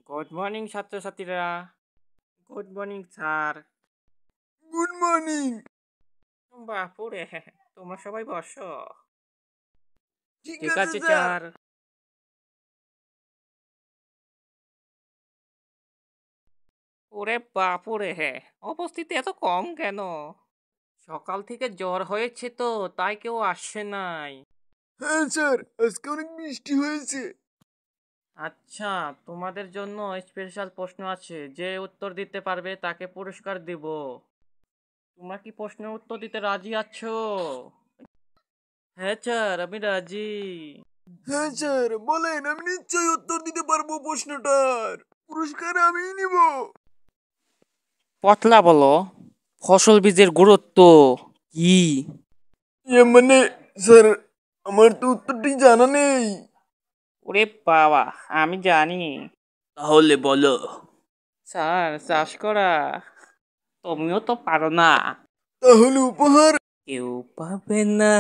Good morning ছাত্রছাত্রীরা। Good morning sir. Good morning. বাপুরে, তোমরা সবাই বসো। ঠিক ঠিক আছে আছে স্যার। স্যার। ওরে বাপুরে, উপস্থিতি এত কম কেন? সকাল থেকে জ্বর হয়েছে তো, তাই কেউ আসছে নাই। হ্যাঁ স্যার, আজকে অনেক বৃষ্টি হয়েছে। আচ্ছা, তোমাদের জন্য স্পেশাল প্রশ্ন আছে, যে উত্তর দিতে পারবে তাকে পুরস্কার দিব। তোমরা কি প্রশ্নের উত্তর দিতে রাজি আছো? হ্যাঁ স্যার, আমি রাজি। হ্যাঁ স্যার, বলেন, আমি নিশ্চয়ই উত্তর দিতে পারবো প্রশ্নটার। পুরস্কার আমিই নিব। পতলা বলো, ফসল বীজের গুরুত্ব কি? মানে স্যার, আমার তো উত্তরটি জানা নেই। ওরে বাবা, আমি জানি। তাহলে বলো। স্যার, চাষ করা। তুমিও তো পারো না। তাহলে উপহার। কেউ পাবে না।